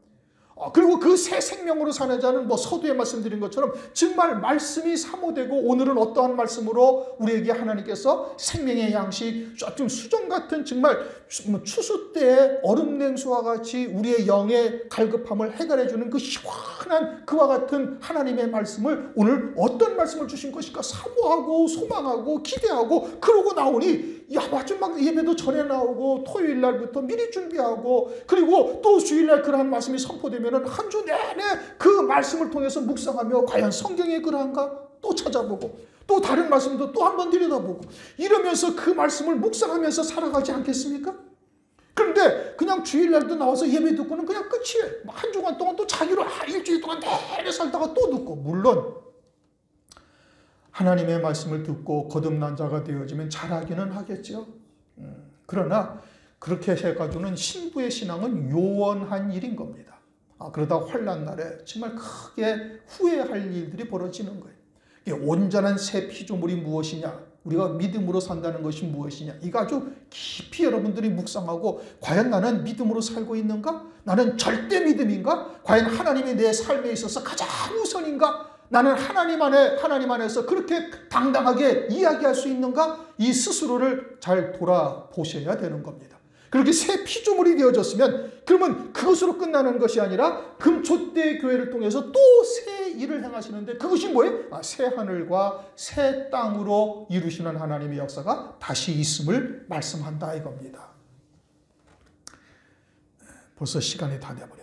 그리고 그 새 생명으로 사는 자는 뭐 서두에 말씀드린 것처럼 정말 말씀이 사모되고 오늘은 어떠한 말씀으로 우리에게 하나님께서 생명의 양식 좀 수정 같은 정말 추수 때의 얼음 냉수와 같이 우리의 영의 갈급함을 해결해 주는 그 시원한 그와 같은 하나님의 말씀을 오늘 어떤 말씀을 주신 것일까 사모하고 소망하고 기대하고 그러고 나오니 마침 막 예배도 전에 나오고 토요일 날부터 미리 준비하고 그리고 또 주일날 그러한 말씀이 선포되면 한 주 내내 그 말씀을 통해서 묵상하며 과연 성경에 그러한가 또 찾아보고 또 다른 말씀도 또 한 번 들여다보고 이러면서 그 말씀을 묵상하면서 살아가지 않겠습니까? 그런데 그냥 주일날도 나와서 예배 듣고는 그냥 끝이에요. 한 주간 동안 또 자기로 일주일 동안 내내 살다가 또 듣고 물론 하나님의 말씀을 듣고 거듭난 자가 되어지면 잘하기는 하겠죠. 그러나 그렇게 해가지고는 신부의 신앙은 요원한 일인 겁니다. 그러다 환난 날에 정말 크게 후회할 일들이 벌어지는 거예요. 온전한 새 피조물이 무엇이냐? 우리가 믿음으로 산다는 것이 무엇이냐? 이거 아주 깊이 여러분들이 묵상하고 과연 나는 믿음으로 살고 있는가? 나는 절대 믿음인가? 과연 하나님이 내 삶에 있어서 가장 우선인가? 나는 하나님 안에서 그렇게 당당하게 이야기할 수 있는가? 이 스스로를 잘 돌아보셔야 되는 겁니다. 그렇게 새 피조물이 되어졌으면 그러면 그것으로 끝나는 것이 아니라 금초대 교회를 통해서 또 새 일을 행하시는데 그것이 뭐예요? 새 하늘과 새 땅으로 이루시는 하나님의 역사가 다시 있음을 말씀한다 이겁니다. 벌써 시간이 다 돼버렸네.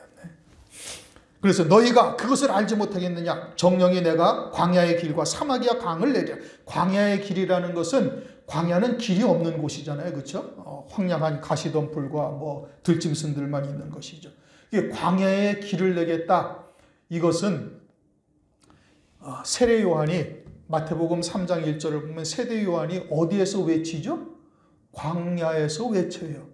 그래서 너희가 그것을 알지 못하겠느냐? 정령이 내가 광야의 길과 사마귀와 강을 내리라. 광야의 길이라는 것은 광야는 길이 없는 곳이잖아요. 그렇죠? 황량한 가시덤불과 들짐승들만 있는 것이죠. 이게 광야의 길을 내겠다. 이것은 세례 요한이 마태복음 3장 1절을 보면 세례 요한이 어디에서 외치죠? 광야에서 외쳐요.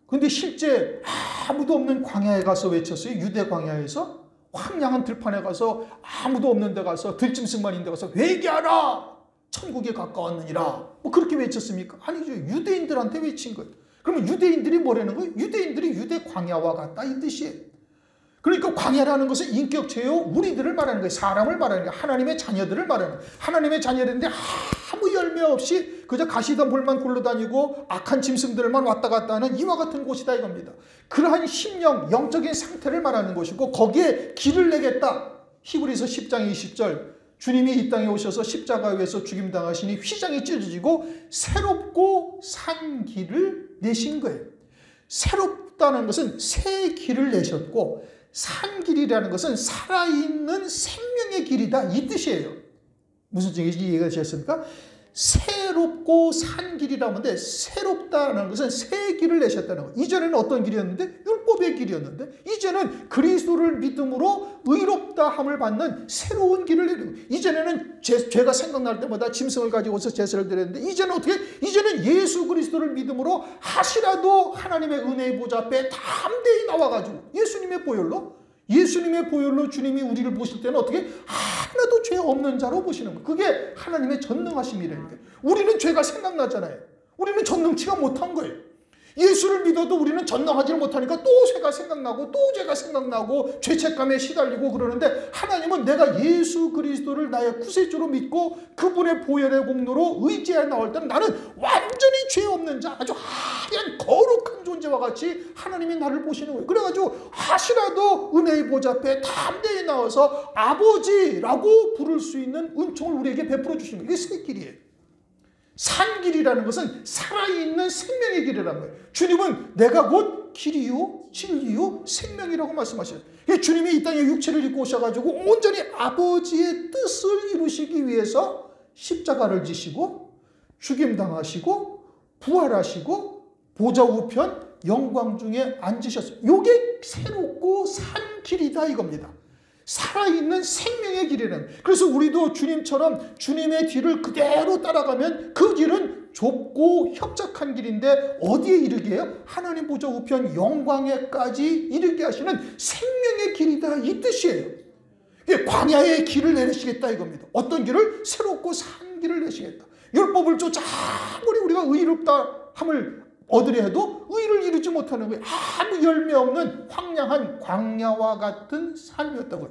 근데 실제 아무도 없는 광야에 가서 외쳤어요. 유대 광야에서 황량한 들판에 가서 아무도 없는 데 가서 들짐승만 있는 데 가서 회개하라! 천국에 가까웠느니라. 그렇게 외쳤습니까? 아니죠. 유대인들한테 외친 거예요. 그러면 유대인들이 뭐라는 거예요? 유대인들이 유대 광야와 같다 이 뜻이에요. 그러니까 광야라는 것은 인격체요 우리들을 말하는 거예요. 사람을 말하는 거예요. 하나님의 자녀들을 말하는 거예요. 하나님의 자녀들인데 아무 열매 없이 그저 가시덤불만 굴러다니고 악한 짐승들만 왔다 갔다 하는 이와 같은 곳이다 이겁니다. 그러한 심령, 영적인 상태를 말하는 것이고 거기에 길을 내겠다. 히브리서 10장 20절 주님이 이 땅에 오셔서 십자가에서 죽임당하시니 휘장이 찢어지고 새롭고 산 길을 내신 거예요. 새롭다는 것은 새 길을 내셨고 산 길이라는 것은 살아있는 생명의 길이다 이 뜻이에요. 무슨 뜻인지 이해가 되셨습니까? 새롭고 산 길이라고 하는데 새롭다는 것은 새 길을 내셨다는 거예요. 이전에는 어떤 길이었는데? 율법의 길이었는데 이제는 그리스도를 믿음으로 의롭다함을 받는 새로운 길을 내는 거예요. 이전에는 죄가 생각날 때마다 짐승을 가지고 오서 제사를 드렸는데 이제는 어떻게? 이제는 예수 그리스도를 믿음으로 하시라도 하나님의 은혜의 보좌 앞에 담대히 나와가지고 예수님의 보혈로 주님이 우리를 보실 때는 어떻게? 하나도 죄 없는 자로 보시는 거예요. 그게 하나님의 전능하심이라는 거예요. 우리는 죄가 생각나잖아요. 우리는 전능치가 못한 거예요. 예수를 믿어도 우리는 전능하지를 못하니까 또 죄가 생각나고 또 죄가 생각나고 죄책감에 시달리고 그러는데 하나님은 내가 예수 그리스도를 나의 구세주로 믿고 그분의 보혈의 공로로 의지하여 나올 때는 나는 완전히 죄 없는 자 아주 하얀 거룩한 존재와 같이 하나님이 나를 보시는 거예요. 그래가지고 하시라도 은혜의 보좌 앞에 담대히 나와서 아버지라고 부를 수 있는 은총을 우리에게 베풀어 주시는 거예요. 이게 새 길이에요. 산길이라는 것은 살아있는 생명의 길이라는 거예요. 주님은 내가 곧 길이요 진리요 생명이라고 말씀하셨어요. 주님이 이 땅에 육체를 입고 오셔가지고 온전히 아버지의 뜻을 이루시기 위해서 십자가를 지시고 죽임당하시고 부활하시고 보좌 우편 영광 중에 앉으셨어요. 이게 새롭고 산 길이다 이겁니다. 살아있는 생명의 길이라는. 그래서 우리도 주님처럼 주님의 뒤를 그대로 따라가면 그 길은 좁고 협착한 길인데 어디에 이르게 해요? 하나님 보좌 우편 영광에까지 이르게 하시는 생명의 길이다 이 뜻이에요. 광야의 길을 내시겠다 이겁니다. 어떤 길을? 새롭고 산 길을 내시겠다. 율법을 쫓아 아무리 우리가 의롭다 함을 얻으려 해도 의를 이루지 못하는 거예요. 아무 열매 없는 황량한 광야와 같은 삶이었다고요.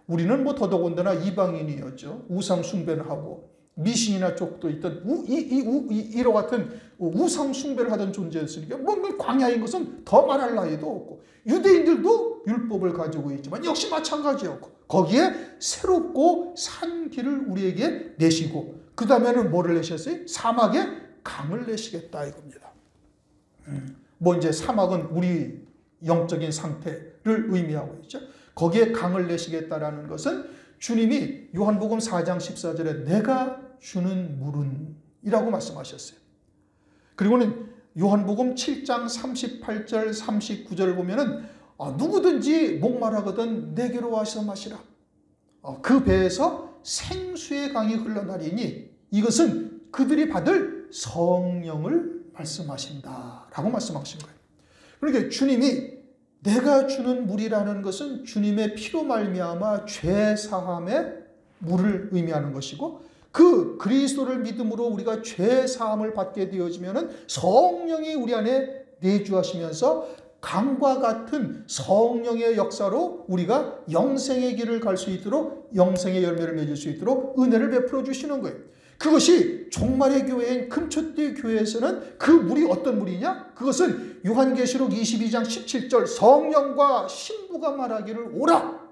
우리는 더더군다나 이방인이었죠. 우상 숭배를 하고 미신이나 쪽도 있던 이와 같은 우상 숭배를 하던 존재였으니까 뭔가 광야인 것은 더 말할 나위도 없고 유대인들도 율법을 가지고 있지만 역시 마찬가지였고 거기에 새롭고 산 길을 우리에게 내시고 그 다음에는 뭐를 내셨어요? 사막에 강을 내시겠다 이겁니다. 이제 사막은 우리 영적인 상태를 의미하고 있죠. 거기에 강을 내시겠다라는 것은 주님이 요한복음 4장 14절에 내가 주는 물은 이라고 말씀하셨어요. 그리고는 요한복음 7장 38절 39절을 보면은 누구든지 목마르거든 내게로 와서 마시라. 그 배에서 생수의 강이 흘러나리니 이것은 그들이 받을 성령을 말씀하신다라고 말씀하신 거예요. 그러니까 주님이 내가 주는 물이라는 것은 주님의 피로 말미암아 죄 사함의 물을 의미하는 것이고 그 그리스도를 믿음으로 우리가 죄 사함을 받게 되어지면은 성령이 우리 안에 내주하시면서 강과 같은 성령의 역사로 우리가 영생의 길을 갈 수 있도록, 영생의 열매를 맺을 수 있도록 은혜를 베풀어 주시는 거예요. 그것이 종말의 교회인 금초대 교회에서는 그 물이 어떤 물이냐? 그것은 요한계시록 22장 17절 성령과 신부가 말하기를 오라.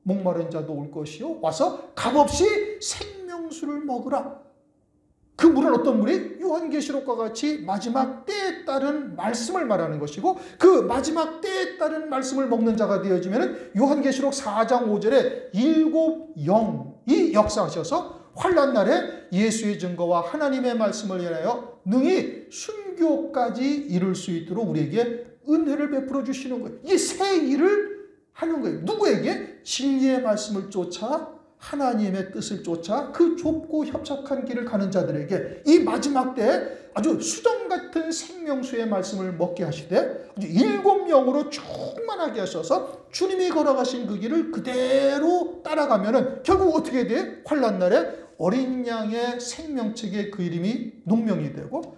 목마른 자도 올 것이요 와서 값없이 생명수를 먹으라. 그 물은 어떤 물이? 요한계시록과 같이 마지막 때에 따른 말씀을 말하는 것이고, 그 마지막 때에 따른 말씀을 먹는 자가 되어지면 요한계시록 4장 5절에 일곱 영이 역사하셔서 환난 날에 예수의 증거와 하나님의 말씀을 인하여 능히 순교까지 이룰 수 있도록 우리에게 은혜를 베풀어 주시는 거예요. 이 새 일을 하는 거예요. 누구에게? 진리의 말씀을 쫓아 하나님의 뜻을 쫓아 그 좁고 협착한 길을 가는 자들에게 이 마지막 때에 아주 수정 같은 생명수의 말씀을 먹게 하시되 아주 일곱 영으로 충만하게 하셔서 주님이 걸어가신 그 길을 그대로 따라가면은 결국 어떻게 돼? 환난 날에 어린 양의 생명책에 그 이름이 농명이 되고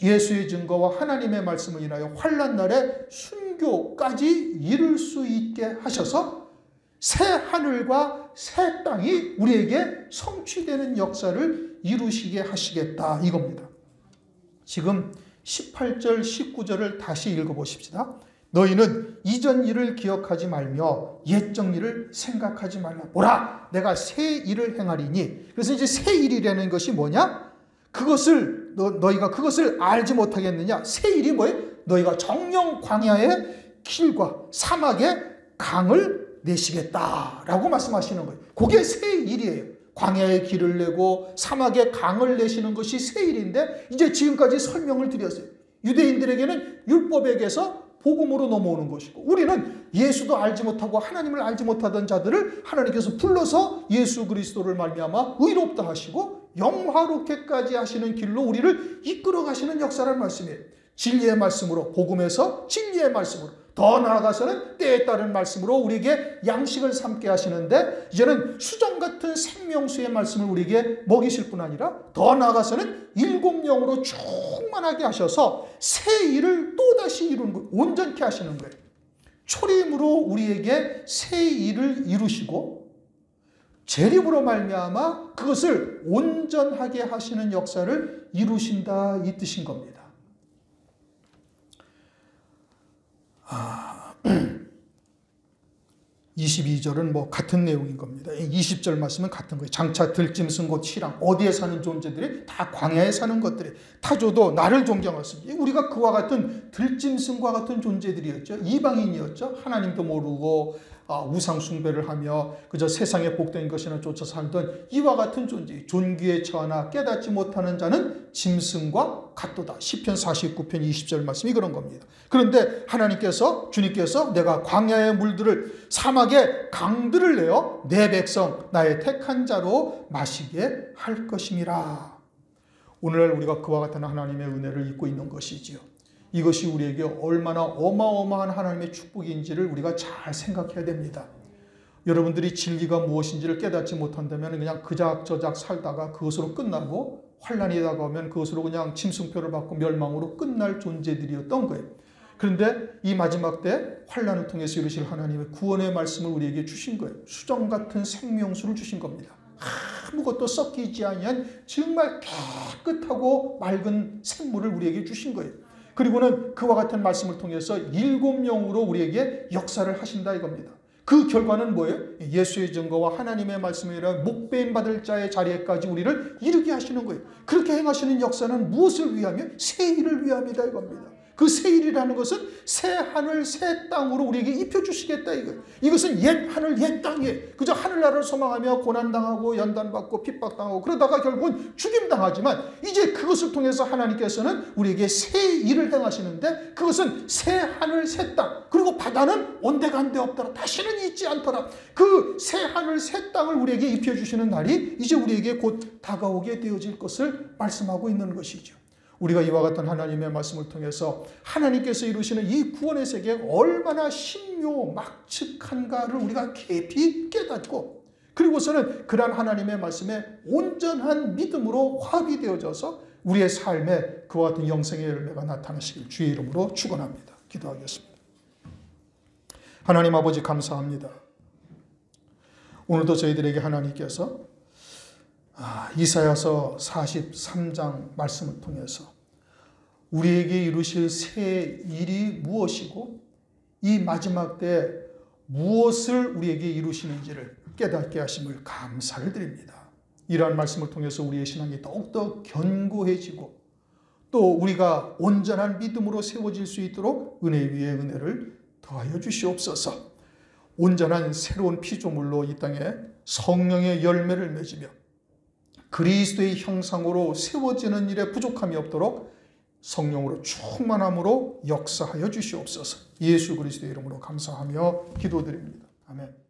예수의 증거와 하나님의 말씀을 인하여 환난 날에 순교까지 이룰 수 있게 하셔서 새 하늘과 새 땅이 우리에게 성취되는 역사를 이루시게 하시겠다 이겁니다. 지금 18절 19절을 다시 읽어보십시다. 너희는 이전 일을 기억하지 말며 옛적 일을 생각하지 말라. 보라, 내가 새 일을 행하리니. 그래서 이제 새 일이라는 것이 뭐냐? 그것을 너희가 그것을 알지 못하겠느냐? 새 일이 뭐예요? 너희가 정령 광야의 길과 사막의 강을 내시겠다라고 말씀하시는 거예요. 그게 새 일이에요. 광야의 길을 내고 사막의 강을 내시는 것이 새 일인데 이제 지금까지 설명을 드렸어요. 유대인들에게는 율법에게서 복음으로 넘어오는 것이고 우리는 예수도 알지 못하고 하나님을 알지 못하던 자들을 하나님께서 불러서 예수 그리스도를 말미암아 의롭다 하시고 영화롭게까지 하시는 길로 우리를 이끌어 가시는 역사라는 말씀이에요. 진리의 말씀으로, 복음에서 진리의 말씀으로, 더 나아가서는 때에 따른 말씀으로 우리에게 양식을 삼게 하시는데 이제는 수정 같은 생명수의 말씀을 우리에게 먹이실 뿐 아니라 더 나아가서는 일곱 영으로 충만하게 하셔서 새 일을 또다시 이루는 거예요. 온전케 하시는 거예요. 초림으로 우리에게 새 일을 이루시고 재림으로 말미암아 그것을 온전하게 하시는 역사를 이루신다 이 뜻인 겁니다. 22절은 뭐 같은 내용인 겁니다. 20절 말씀은 같은 거예요. 장차 들짐승 곧 시랑 어디에 사는 존재들이 다 광야에 사는 것들이 타조도 나를 존경하십니다. 우리가 그와 같은 들짐승과 같은 존재들이었죠. 이방인이었죠. 하나님도 모르고 우상 숭배를 하며 그저 세상의 복된 것이나 쫓아 살던 이와 같은 존재, 존귀에 처하나 깨닫지 못하는 자는 짐승과 같도다. 시편 49편 20절 말씀이 그런 겁니다. 그런데 하나님께서, 주님께서 내가 광야의 물들을 사막의 강들을 내어 내 백성 나의 택한 자로 마시게 할 것임이라. 오늘날 우리가 그와 같은 하나님의 은혜를 입고 있는 것이지요. 이것이 우리에게 얼마나 어마어마한 하나님의 축복인지를 우리가 잘 생각해야 됩니다. 여러분들이 진리가 무엇인지를 깨닫지 못한다면 그냥 그작저작 살다가 그것으로 끝나고 환난이 다가오면 그것으로 그냥 짐승표를 받고 멸망으로 끝날 존재들이었던 거예요. 그런데 이 마지막 때 환난을 통해서 이루실 하나님의 구원의 말씀을 우리에게 주신 거예요. 수정 같은 생명수를 주신 겁니다. 아무것도 섞이지 아니한 정말 깨끗하고 맑은 생물을 우리에게 주신 거예요. 그리고는 그와 같은 말씀을 통해서 일곱 영으로 우리에게 역사를 하신다 이겁니다. 그 결과는 뭐예요? 예수의 증거와 하나님의 말씀에 의한 목배임 받을 자의 자리에까지 우리를 이르게 하시는 거예요. 그렇게 행하시는 역사는 무엇을 위하며? 새 일을 위함이다 이겁니다. 그 새 일이라는 것은 새 하늘 새 땅으로 우리에게 입혀주시겠다 이거예요. 이것은 옛 하늘 옛 땅이에요. 그저 하늘나라를 소망하며 고난당하고 연단받고 핍박당하고 그러다가 결국은 죽임당하지만 이제 그것을 통해서 하나님께서는 우리에게 새 일을 행하시는데 그것은 새 하늘 새 땅 그리고 바다는 온데간데 없더라. 다시는 있지 않더라. 그 새 하늘 새 땅을 우리에게 입혀주시는 날이 이제 우리에게 곧 다가오게 되어질 것을 말씀하고 있는 것이죠. 우리가 이와 같은 하나님의 말씀을 통해서 하나님께서 이루시는 이 구원의 세계가 얼마나 신묘막측한가를 우리가 깊이 깨닫고 그리고서는 그러한 하나님의 말씀에 온전한 믿음으로 화비되어져서 우리의 삶에 그와 같은 영생의 열매가 나타나시길 주의 이름으로 축원합니다. 기도하겠습니다. 하나님 아버지 감사합니다. 오늘도 저희들에게 하나님께서 이사야서 43장 말씀을 통해서 우리에게 이루실 새 일이 무엇이고 이 마지막 때 무엇을 우리에게 이루시는지를 깨닫게 하심을 감사를 드립니다. 이러한 말씀을 통해서 우리의 신앙이 더욱더 견고해지고 또 우리가 온전한 믿음으로 세워질 수 있도록 은혜 위에 은혜를 더하여 주시옵소서. 온전한 새로운 피조물로 이 땅에 성령의 열매를 맺으며 그리스도의 형상으로 세워지는 일에 부족함이 없도록 성령으로 충만함으로 역사하여 주시옵소서. 예수 그리스도의 이름으로 감사하며 기도드립니다. 아멘.